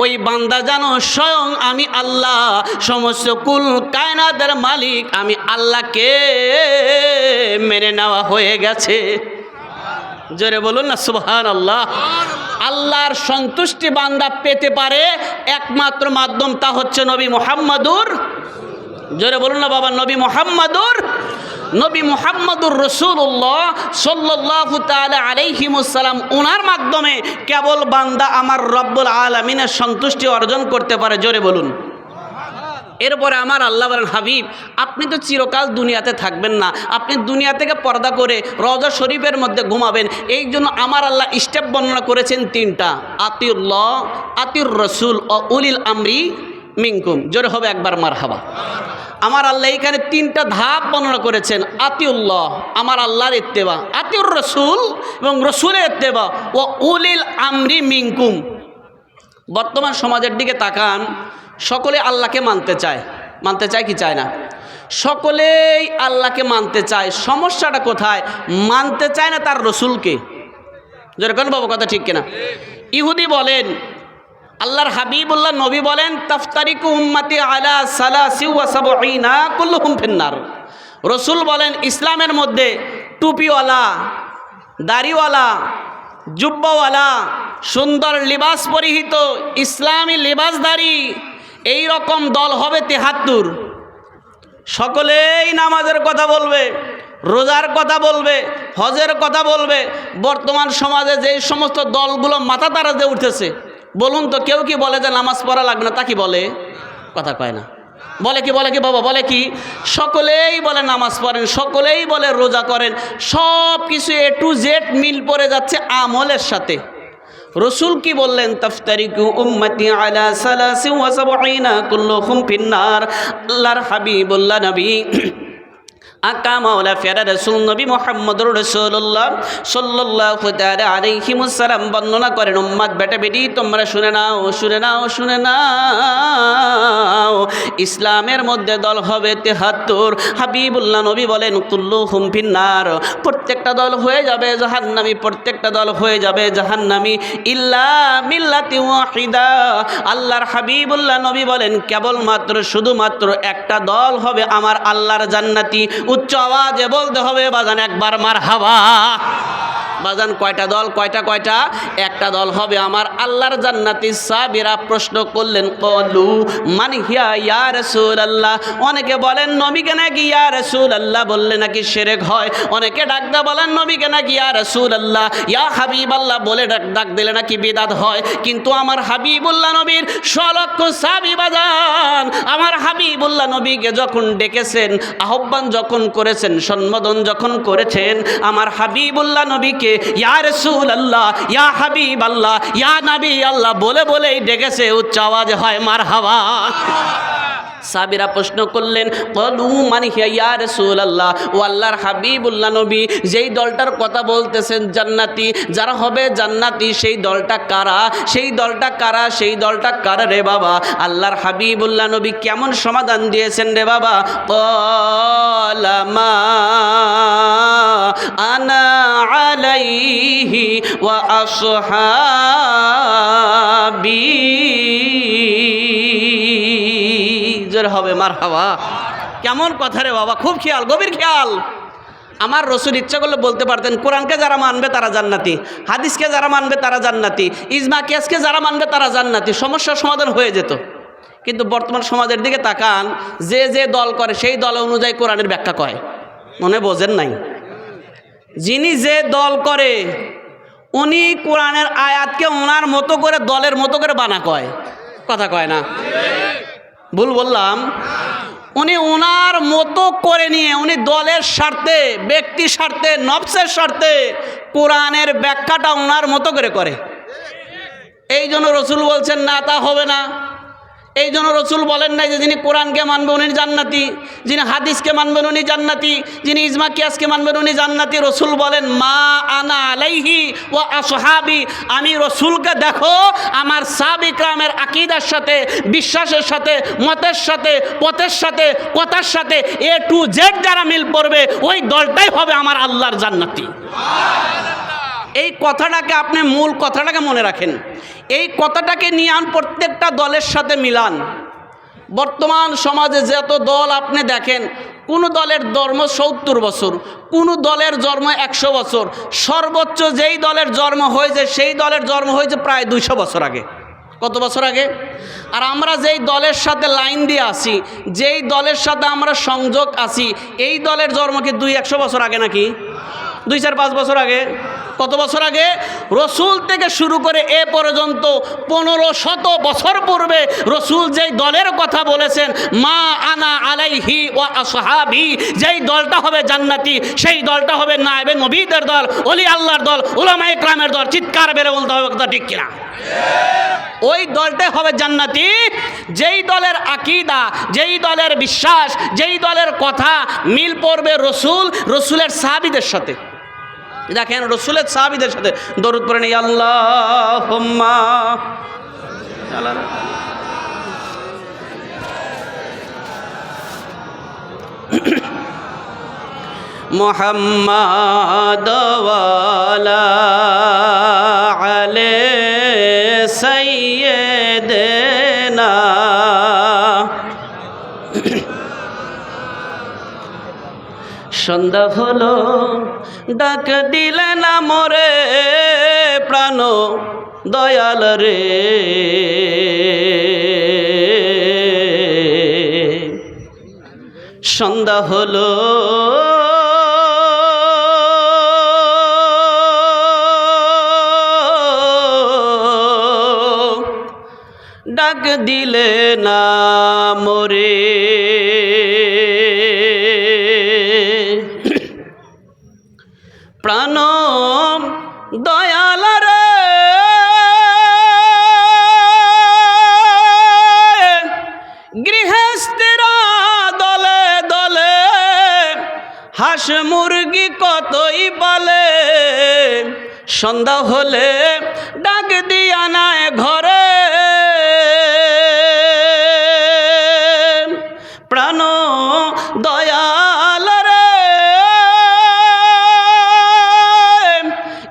ওই বান্দা জানো স্বয়ং আমি আল্লাহ, সমস্ত কুল কায়নাতের মালিক আমি আল্লাহকে মেনে নেওয়া হয়ে গেছে। জোরে বলুন না সুবহানাল্লাহ। আল্লাহর সন্তুষ্টি বান্দা পেতে পারে একমাত্র মাধ্যম, তা হচ্ছে নবী মুহাম্মাদুর, জোরে বলুন না বাবা, নবী মুহাম্মাদুর রাসূলুল্লাহ সাল্লাল্লাহু তাআলা আলাইহি ওয়াসাল্লাম, ওনার মাধ্যমে কেবল বান্দা আমার রব্বুল আলামিনের সন্তুষ্টি অর্জন করতে পারে। জোরে বলুন। এরপরে আমার আল্লাহ বলেন, হাবিব আপনি তো চিরকাল দুনিয়াতে থাকবেন না, আপনি দুনিয়া থেকে পর্দা করে রওজা শরীফের মধ্যে ঘুমাবেন। এই জন্য আমার আল্লাহ স্টেপ বর্ণনা করেছেন তিনটা, আতিউল্লাহ, আতিউর রাসূল ও উলিল আমরি মিনকুম। জোরে হবে একবার মারহাবা। আমার আল্লাহ এইখানে তিনটা ধাপ বর্ণনা করেছেন, আতিউল্লাহ আমার আল্লাহর ইত্তেবা, আতিউর রাসূল এবং রসুলের ইত্তেবা, ও উলিল আমরি মিনকুম। বর্তমান সমাজের দিকে তাকান, সকলে আল্লাহকে মানতে চায় কি চায় না? সকলেই আল্লাহকে মানতে চায়। সমস্যাটা কোথায়? মানতে চায় না তার রসুলকে। যেরকম বাবু কথা ঠিক কিনা? ইহুদি বলেন, আল্লাহর হাবিবুল্লাহ নবী বলেন, তাফতারিকু উম্মতি আলা সালাসি ওয়া সাবঈনা কুল্লুহুম ফিন্নার। রসুল বলেন, ইসলামের মধ্যে টুপিওয়ালা, দাড়িওয়ালা, জুব্বাওয়ালা, সুন্দর লিবাস পরিহিত, ইসলামী লিবাসধারী এই রকম দল হবে ৭৩। সকলেই নামাজের কথা বলবে, রোজার কথা বলবে, হজের কথা বলবে। বর্তমান সমাজে যেই সমস্ত দলগুলো মাথা তারা দিয়ে উঠেছে, বলুন তো কেউ কি বলে যে নামাজ পড়া লাগবে না? তা কি বলে? কথা কয় না। বলে কি বাবা, বলে কি? সকলেই বলে নামাজ পড়েন, সকলেই বলে রোজা করেন, সব কিছু A to Z মিল পড়ে যাচ্ছে আমলের সাথে। রসুল কি বললেন? তাফতারিকু উম্মতি আলা সালাসি ওয়া সাবঈনা কুল্লুহুম ফিন্নার। আল্লাহর হাবিবুল্লাহ নবী আকা মাওলা ফেরা রসুল নবী মুহাম্মদুর রাসূলুল্লাহ সাল্লাল্লাহু তাআলা আলাইহি ওয়াসাল্লাম বর্ণনা করেন, উম্মত বেটা বেটি তোমরা শুনে নাও, ইসলামের মধ্যে দল হবে ৭৩। হাবিবুল্লাহ নবী বলেন, কুল্লুহুম ফিন্নার, প্রত্যেকটা দল হয়ে যাবে জাহান্নামী, প্রত্যেকটা দল হয়ে যাবে জাহান্নামী, ইল্লা মিল্লাতি ওয়াহিদা। আল্লাহর হাবিবুল্লাহ নবী বলেন, কেবলমাত্র শুধুমাত্র একটা দল হবে আমার আল্লাহর জান্নাতি। উচ্চ আওয়াজে বলতে হবে বাজান একবার মারহাবা। বাজান কয়টা দল? কয়টা? একটা দল হবে আমার আল্লাহর জান্নাতি। সাহাবীরা প্রশ্ন করলেন, কলু মান হিয়া ইয়া রাসূলুল্লাহ। অনেকে বলেন নবীকে নাকি ইয়া রাসূলুল্লাহ বললে নাকি শিরক হয়, অনেকে ডাকতে বলেন নবীকে নাকি ইয়া রাসূলুল্লাহ, ইয়া হাবিবাল্লাহ বলে ডাক দিলে নাকি বিদআত হয়। কিন্তু আমার হাবিবুল্লাহ নবীর সলক্ষ সাহাবী বাজান আমার হাবিবুল্লাহ নবীকে যখন ডেকেছেন, আহ্বান যখন করেছেন, সম্বোধন যখন করেছেন, আমার হাবিবুল্লাহ নবীকে ইয়া রাসূলুল্লাহ, ইয়া হাবিবাল্লাহ, ইয়া নবী আল্লাহ বলেই ডেকেছে। উচ্চ আওয়াজে হয় মারহাবা। সাহাবীরা প্রশ্ন করলেন, কলু মান হিয়া ইয়া রাসূলুল্লাহ, ও আল্লাহর হাবিবুল্লাহ নবী যেই দলটার কথা বলতেছেন জান্নাতি, যারা হবে জান্নাতি, সেই দলটা কারা? সেই দলটা কারা রে বাবা? আল্লাহর হাবিবুল্লাহ নবী কেমন সমাধান দিয়েছেন রে বাবা? ক্বালা মা আনা আলাইহি ওয়া আসহাবি। হবে মারহাবা। কেমন কথা রে বাবা, খুব খেয়াল, গভীর খেয়াল। আমার রসুল ইচ্ছা করলে বলতে পারতেন, কোরআনকে যারা মানবে তারা জান্নাতি, হাদিসকে যারা মানবে তারা জান্নাতি, ইজমা কিয়াসকে যারা মানবে তারা জান্নাতি, সমস্যার সমাধান হয়ে যেত। কিন্তু বর্তমান সমাজের দিকে তাকান, যে দল করে সেই দল অনুযায়ী কোরআনের ব্যাখ্যা কয়। মনে বোঝেন নাই? যিনি যে দল করে উনি কোরআনের আয়াতকে ওনার মতো করে, দলের মতো করে বানা কয়। কথা কয় না? ভুল বললাম? উনি ওনার মতো করে নিয়ে উনি দলের স্বার্থে, ব্যক্তি স্বার্থে, নফসের স্বার্থে কোরআনের ব্যাখ্যাটা ওনার মতো করে। এই জন্য রসুল বলছেন না, তা হবে না। এই জন্য রসুল বলেন নাই যে যিনি কোরআনকে মানবে উনি জান্নাতি, যিনি হাদিসকে মানবেন উনি জান্নাতি, যিনি ইজমা কিয়াসকে মানবেন উনি জান্নাতি। রসুল বলেন মা আনা আলাইহি ওয়া আসহাবি, আমি রসুলকে দেখো আমার সাহাবা ইকরামের আকীদার সাথে, বিশ্বাসের সাথে, মতের সাথে, পথের সাথে, কথার সাথে A to Z যারা মিল পড়বে ওই দলটাই হবে আমার আল্লাহর জান্নাতি। এই কথাটাকে আপনি মূল কথাটাকে মনে রাখেন, এই কথাটাকে নিয়ে প্রত্যেকটা দলের সাথে মিলান। বর্তমান সমাজে যত দল আপনি দেখেন, কোনো দলের জন্ম 70 বছর, কোনো দলের জন্ম 100 বছর, সর্বোচ্চ যেই দলের জন্ম হয়েছে সেই দলের জন্ম হয়েছে প্রায় 200 বছর আগে। কত বছর আগে? আর আমরা যেই দলের সাথে লাইন দিয়ে আসি, যেই দলের সাথে আমরা সংযোগ আসি, এই দলের জন্ম কি 200-100 বছর আগে নাকি 2-4-5 বছর আগে? কত বছর আগে? রসুল থেকে শুরু করে এ পর্যন্ত 1500 বছর পূর্বে রসুল যেই দলের কথা বলেছেন মা আনা আলাইহি ওয়া আসহাবি, যেই দলটা হবে জান্নাতি, সেই দলটা হবে নায়েবে নবীদের দল, ওলি আল্লাহর দল, উলামায়ে ইকরামের দল। চিৎকার বেড়ে বলতে হবে কথা ঠিক কিনা? ওই দলটাই হবে জান্নাতি যেই দলের আকীদা, যেই দলের বিশ্বাস, যেই দলের কথা মিল পড়বে রসুলের সাহাবীদের সাথে। দেখেন রসুলের সাহাবীদের সাথে দরুদ পড়েন, আল্লাহুম্মা মুহাম্মাদ ওয়ালা আলে সাইয়্যিদিনা। সন্ধ্যা হলো ডাক দিলে না মোরে প্রাণ দয়াল রে, সন্ধ্যা হলো ডাক দিলে না মোরে, প্রাণ দয়াল রে, গৃহস্থিরা দলে দলে হাঁস মুরগি কতই বলে, সন্ধ্যা হলে ডাক দিয়া নাই ঘরে, প্রাণ দয়াল রে,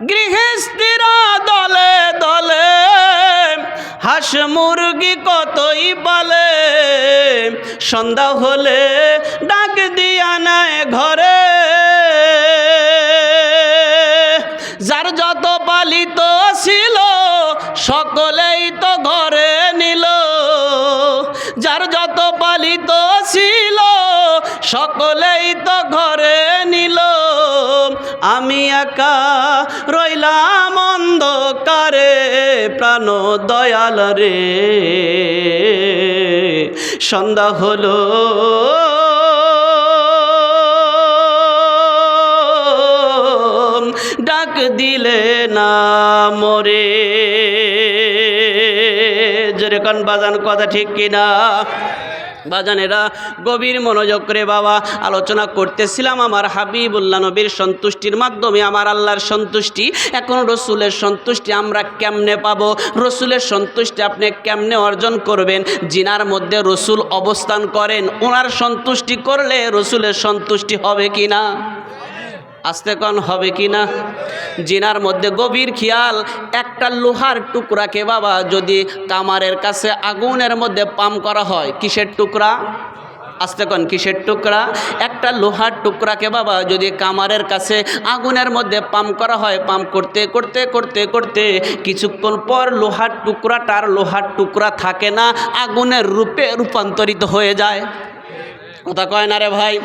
গৃহস্থিরা দলে দলে হাঁস মুরগি কতই বলে, সন্ধ্যা হলে ডাক দিয়া নাই ঘরে, যার যত পালিত ছিল সকলেই তো ঘরে নিল, যার যত পালিত ছিল সকলেই তো ঘরে নিল, আমি একা রইলাম অন্ধকারে, প্রাণ দয়াল রে, সন্ধ্যা হলো ডাক দিলে না মোরে। যেরকম বাজান কথা ঠিক কিনা? বাজানেরা গভীর মনোযোগ করে বাবা আলোচনা করতেছিলাম আমার হাবিবুল্লাহ নবীর সন্তুষ্টির মাধ্যমে আমার আল্লাহর সন্তুষ্টি। এখন রসুলের সন্তুষ্টি আমরা কেমনে পাবো? রসুলের সন্তুষ্টি আপনি কেমনে অর্জন করবেন? জিনার মধ্যে রসুল অবস্থান করেন, ওনার সন্তুষ্টি করলে রসুলের সন্তুষ্টি হবে কি না? আস্তে কন হবে কি না? জিনার মধ্যে গভীর খেয়াল, একটা লোহার টুকরাকে বাবা যদি কামারের কাছে আগুনের মধ্যে পাম করা হয়, কিসের টুকরা? আস্তে কন কিসের টুকরা? একটা লোহার টুকরাকে বাবা যদি কামারের কাছে আগুনের মধ্যে পাম করা হয়, পাম করতে করতে করতে করতে কিছুক্ষণ পর লোহার টুকরা থাকে না, আগুনের রূপে রূপান্তরিত হয়ে যায়। কথা কয় না রে ভাই?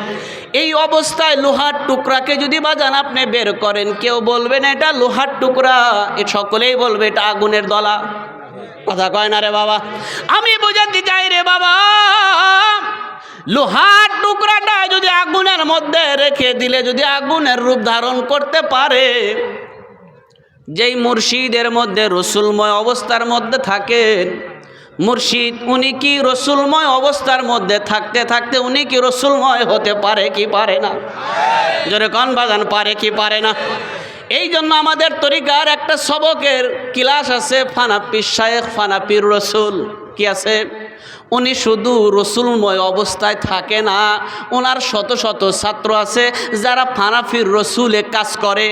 এই অবস্থায় লোহার টুকরাকে যদি বাজান আপনি বের করেন, কেউ বলবে না এটা লোহার টুকরা, এ সকলেই বলবে এটা আগুনের দলা। কথা কয় না রে বাবা? আমি বোঝাতে চাই রে বাবা, লোহার টুকরাটা যদি আগুনের মধ্যে রেখে দিলে যদি আগুনের রূপ ধারণ করতে পারে, যেই মুর্শিদের মধ্যে রসুলময় অবস্থার মধ্যে থাকেন, মুর্শিদ উনি কি রসুলময় অবস্থার মধ্যে থাকতে থাকতে উনি কি রসুলময় হতে পারে কি পারে না? জোরে কোন বাজান, পারে কি পারে না? এই জন্য আমাদের তরিকার একটা সবকের ক্লাস আছে, ফানাপি শায়েখ ফানাপির রসুল। কি আছে? উনি শুধু রসুলময় অবস্থায় থাকে না, ওনার শত শত ছাত্র আছে যারা ফানাফির রসুলে কাজ করে,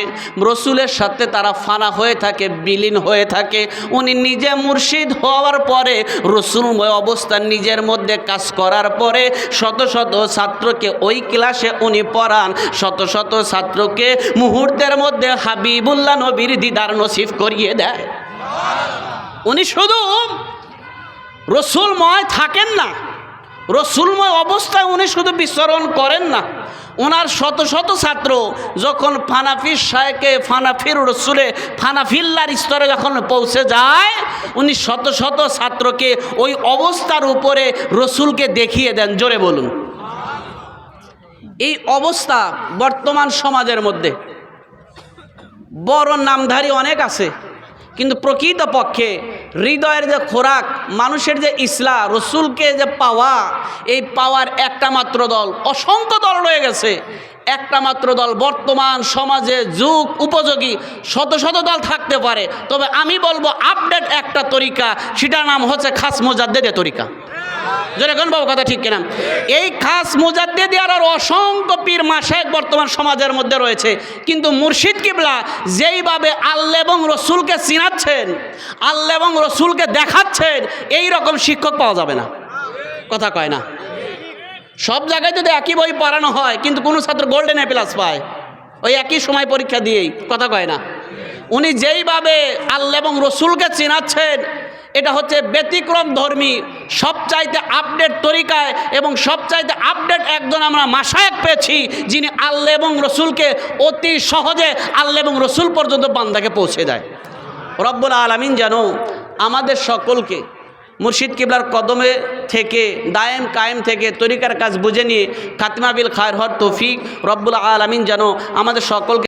রসুলের সাথে তারা ফানা হয়ে থাকে, বিলীন হয়ে থাকে। উনি নিজে মুর্শিদ হওয়ার পরে রসুলময় অবস্থা নিজের মধ্যে কাজ করার পরে শত শত ছাত্রকে ওই ক্লাসে উনি পড়ান, শত শত ছাত্রকে মুহূর্তের মধ্যে হাবিবুল্লাহ নবীর দিদার নসিব করিয়ে দেয়। উনি শুধু রসুলময় থাকেন না, রসুলময় অবস্থায় উনি শুধু বিচরণ করেন না, ওনার শত শত ছাত্র যখন ফানাফির শায়েকে ফানাফির রসুলে ফানাফিল্লার স্তরে যখন পৌঁছে যায়, উনি শত শত ছাত্রকে ওই অবস্থার উপরে রসুলকে দেখিয়ে দেন। জোরে বলুন। এই অবস্থা বর্তমান সমাজের মধ্যে বড় নামধারী অনেক আছে, কিন্তু প্রকৃত পক্ষে হৃদয়ের যে খোরাক, মানুষের যে ইসলাম, রসুলকে যে পাওয়া, এই পাওয়ার একটা মাত্র দল, অসংখ্য দল রয়ে গেছে, একটা মাত্র দল বর্তমান সমাজে যুগ উপযোগী শত শত দল থাকতে পারে, তবে আমি বলবো আপডেট একটা তরিকা, সেটার নাম হচ্ছে খাস মুজাদ্দেদের তরিকা। যেরকম বাবু কথা ঠিক কিনা? এই খাস মুজাদ্দেদি আর অসংখ্য পীর মাশায়েখ বর্তমান সমাজের মধ্যে রয়েছে, কিন্তু মুর্শিদ কিবলা যেইভাবে আল্লাহ এবং রসুলকে চিনাচ্ছেন, আল্লাহ এবং রসুলকে দেখাচ্ছেন, এই রকম শিক্ষক পাওয়া যাবে না। কথা কয় না? সব জায়গায় যদি একই বই পড়ানো হয়, কিন্তু কোনো ছাত্র গোল্ডেন এ প্লাস পায় ওই একই সময় পরীক্ষা দিয়েই। কথা কয় না? উনি যেইভাবে আল্লাহ এবং রসুলকে চিনাচ্ছেন, এটা হচ্ছে ব্যতিক্রম ধর্মী, সবচাইতে আপডেট তরিকায় এবং সবচাইতে আপডেট একজন আমরা মাশায়েখ পেয়েছি, যিনি আল্লাহ এবং রসুলকে অতি সহজে আল্লাহ এবং রসুল পর্যন্ত বান্দাকে পৌঁছে দেয়। রব্বুল আলামিন যেন আমাদের সকলকে মুর্শিদ কিবলার কদমে থেকে দায়েম কায়েম থেকে তরিকার কাজ বুঝে নিয়ে খাতিমা বিল খায়র হওয়ার তৌফিক রব্বুল আলামিন যেন আমাদের সকলকে